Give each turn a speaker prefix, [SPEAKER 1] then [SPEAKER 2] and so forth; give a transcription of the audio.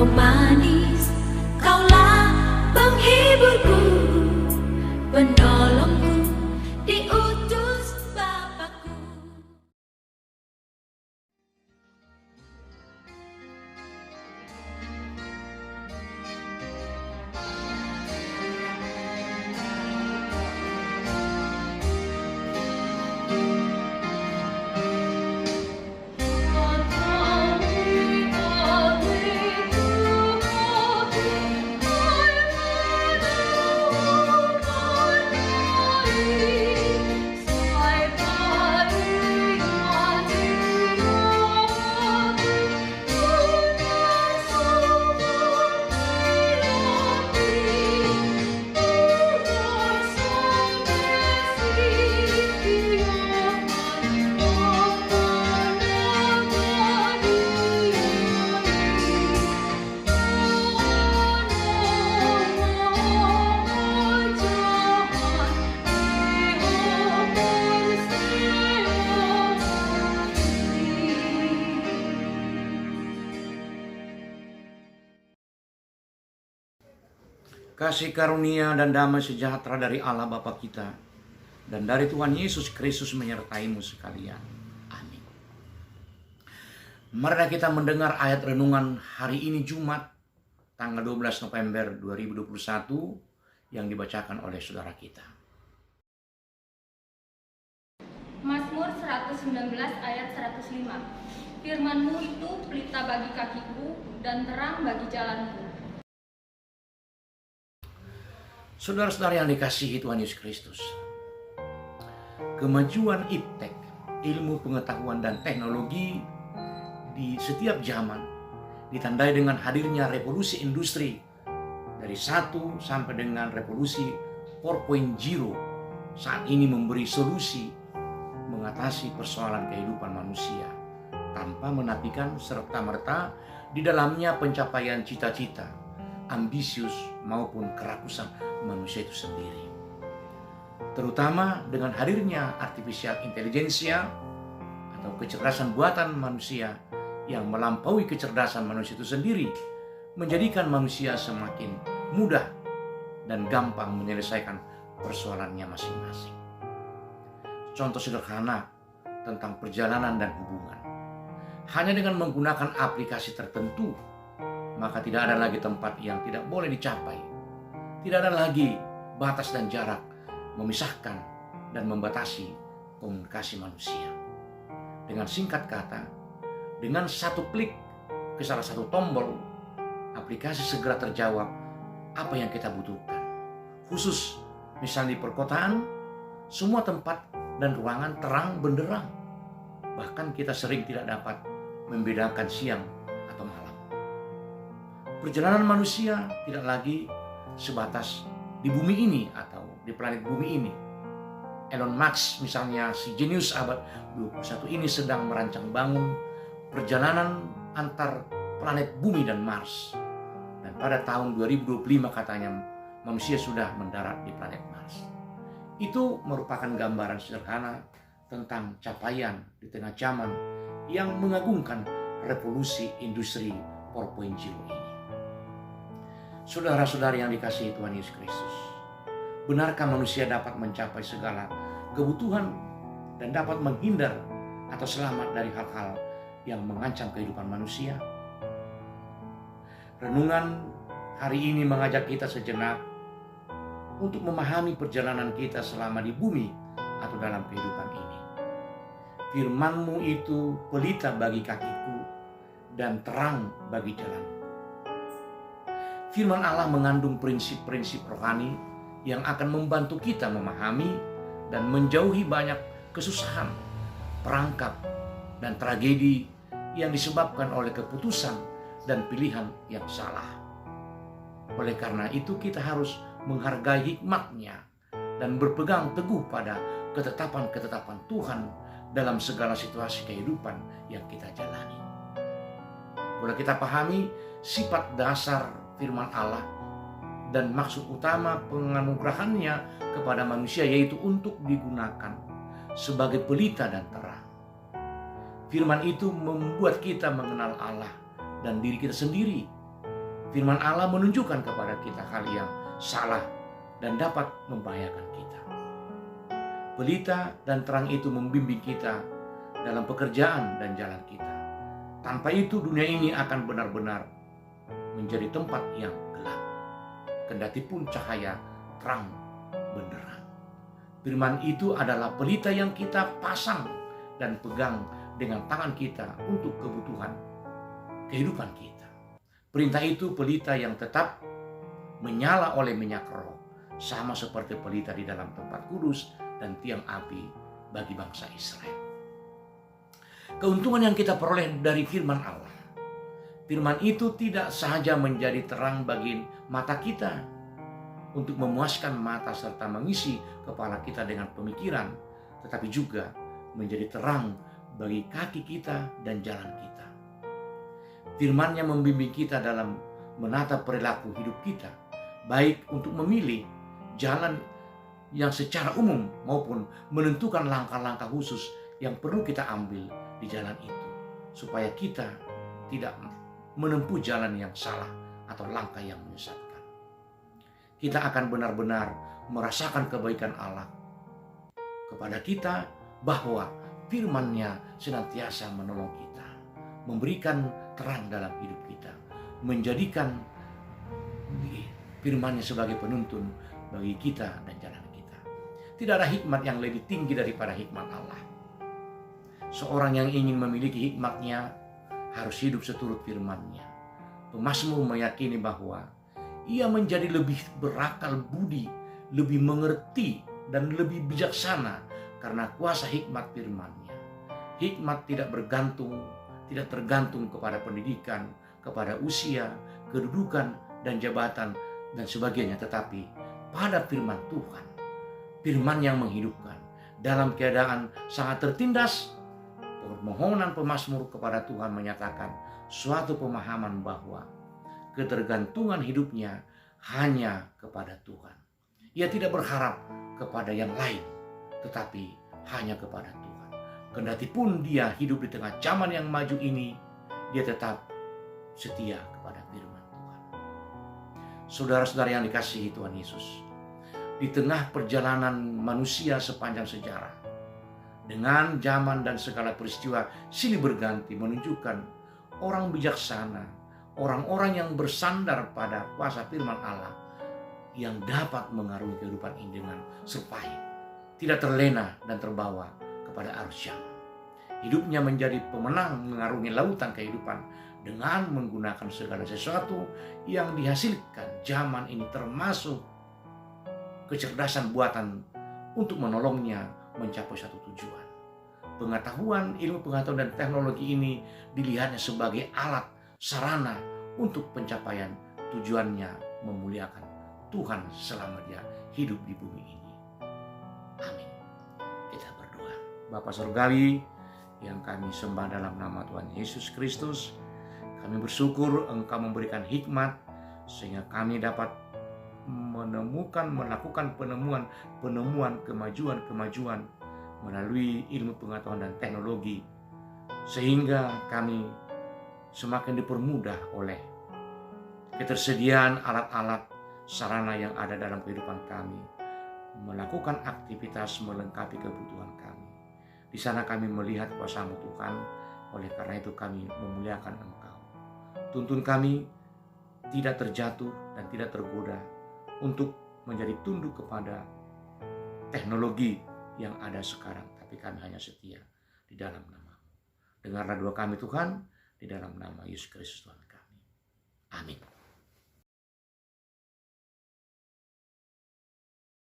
[SPEAKER 1] Kau manis, kaulah penghiburku, penolongku, diutus Bapakku.
[SPEAKER 2] Kasih karunia dan damai sejahtera dari Allah Bapa kita dan dari Tuhan Yesus Kristus menyertaimu sekalian. Amin. Mari kita mendengar ayat renungan hari ini Jumat tanggal 12 November 2021 yang dibacakan oleh saudara kita.
[SPEAKER 3] Mazmur 119 ayat 105. Firman-Mu itu pelita bagi kakiku dan terang bagi jalanku.
[SPEAKER 2] Saudara-saudara yang dikasihi Tuhan Yesus Kristus, kemajuan iptek, ilmu pengetahuan dan teknologi di setiap zaman ditandai dengan hadirnya revolusi industri dari 1 sampai dengan revolusi 4.0 saat ini memberi solusi mengatasi persoalan kehidupan manusia tanpa menafikan serta-merta di dalamnya pencapaian cita-cita, ambisius maupun kerakusan manusia itu sendiri. Terutama dengan hadirnya artificial intelligence atau kecerdasan buatan manusia yang melampaui kecerdasan manusia itu sendiri, menjadikan manusia semakin mudah dan gampang menyelesaikan persoalannya masing-masing. Contoh sederhana tentang perjalanan dan hubungan. Hanya dengan menggunakan aplikasi tertentu, maka tidak ada lagi tempat yang tidak boleh dicapai. Tidak ada lagi batas dan jarak memisahkan dan membatasi komunikasi manusia. Dengan singkat kata, dengan satu klik ke salah satu tombol, aplikasi segera terjawab apa yang kita butuhkan. Khusus misalnya di perkotaan, semua tempat dan ruangan terang benderang. Bahkan kita sering tidak dapat membedakan siang atau malam. Perjalanan manusia tidak lagi sebatas di bumi ini atau di planet bumi ini. Elon Musk misalnya, si jenius abad 21 ini sedang merancang bangun perjalanan antar planet bumi dan Mars. Dan pada tahun 2025 katanya manusia sudah mendarat di planet Mars. Itu merupakan gambaran sederhana tentang capaian di tengah zaman yang mengagumkan revolusi industri 4.0 ini. Saudara-saudari yang dikasihi Tuhan Yesus Kristus, benarkah manusia dapat mencapai segala kebutuhan dan dapat menghindar atau selamat dari hal-hal yang mengancam kehidupan manusia? Renungan hari ini mengajak kita sejenak untuk memahami perjalanan kita selama di bumi atau dalam kehidupan ini. Firman-Mu itu pelita bagi kakiku dan terang bagi jalanku. Firman Allah mengandung prinsip-prinsip rohani yang akan membantu kita memahami dan menjauhi banyak kesusahan, perangkap, dan tragedi yang disebabkan oleh keputusan dan pilihan yang salah. Oleh karena itu kita harus menghargai hikmat-Nya dan berpegang teguh pada ketetapan-ketetapan Tuhan dalam segala situasi kehidupan yang kita jalani. Boleh kita pahami sifat dasar firman Allah dan maksud utama penganugerahannya kepada manusia, yaitu untuk digunakan sebagai pelita dan terang. Firman itu membuat kita mengenal Allah dan diri kita sendiri Firman Allah menunjukkan kepada kita hal yang salah dan dapat membahayakan kita. Pelita dan terang itu membimbing kita dalam pekerjaan dan jalan kita. Tanpa itu dunia ini akan benar-benar menjadi tempat yang gelap. Kendati pun cahaya terang benderang. Firman itu adalah pelita yang kita pasang dan pegang dengan tangan kita untuk kebutuhan kehidupan kita. Perintah itu pelita yang tetap menyala oleh minyak roh, sama seperti pelita di dalam tempat kudus dan tiang api bagi bangsa Israel. Keuntungan yang kita peroleh dari firman Allah. Firman itu tidak sahaja menjadi terang bagi mata kita untuk memuaskan mata serta mengisi kepala kita dengan pemikiran, tetapi juga menjadi terang bagi kaki kita dan jalan kita. Firman-Nya membimbing kita dalam menata perilaku hidup kita, baik untuk memilih jalan yang secara umum maupun menentukan langkah-langkah khusus yang perlu kita ambil di jalan itu, supaya kita tidak menempuh jalan yang salah atau langkah yang menyesatkan. Kita akan benar-benar merasakan kebaikan Allah kepada kita, bahwa firman-Nya senantiasa menolong kita, memberikan terang dalam hidup kita, menjadikan firman-Nya sebagai penuntun bagi kita dan jalan kita. Tidak ada hikmat yang lebih tinggi daripada hikmat Allah. Seorang yang ingin memiliki hikmat-Nya harus hidup seturut firman-Nya. Pemazmur meyakini bahwa ia menjadi lebih berakal budi, lebih mengerti dan lebih bijaksana karena kuasa hikmat firman-Nya. Hikmat tidak tergantung kepada pendidikan, kepada usia, kedudukan, dan jabatan, dan sebagainya. Tetapi pada firman Tuhan, firman yang menghidupkan. Dalam keadaan sangat tertindas, permohonan pemazmur kepada Tuhan menyatakan suatu pemahaman bahwa ketergantungan hidupnya hanya kepada Tuhan. Ia tidak berharap kepada yang lain, tetapi hanya kepada Tuhan. Kendati pun dia hidup di tengah zaman yang maju ini, dia tetap setia kepada firman Tuhan. Saudara-saudara yang dikasihi Tuhan Yesus, di tengah perjalanan manusia sepanjang sejarah, dengan zaman dan segala peristiwa silih berganti menunjukkan orang bijaksana, orang-orang yang bersandar pada kuasa firman Allah yang dapat mengarungi kehidupan ini dengan serpai, tidak terlena dan terbawa kepada arus zaman. Hidupnya menjadi pemenang mengarungi lautan kehidupan dengan menggunakan segala sesuatu yang dihasilkan zaman ini, termasuk kecerdasan buatan untuk menolongnya mencapai satu tujuan. Pengetahuan, ilmu pengetahuan dan teknologi ini dilihatnya sebagai alat sarana untuk pencapaian tujuannya memuliakan Tuhan selama dia hidup di bumi ini. Amin. Kita berdoa. Bapa Surgawi yang kami sembah dalam nama Tuhan Yesus Kristus, kami bersyukur Engkau memberikan hikmat sehingga kami dapat melakukan penemuan kemajuan melalui ilmu pengetahuan dan teknologi, sehingga kami semakin dipermudah oleh ketersediaan alat-alat sarana yang ada dalam kehidupan kami, melakukan aktivitas melengkapi kebutuhan kami. Di sana kami melihat kuasa-Mu Tuhan, oleh karena itu kami memuliakan Engkau. Tuntun kami tidak terjatuh dan tidak tergoda untuk menjadi tunduk kepada teknologi yang ada sekarang, tapi kami hanya setia di dalam nama-Mu. Dengarlah doa kami Tuhan, di dalam nama Yesus Kristus Tuhan kami. Amin.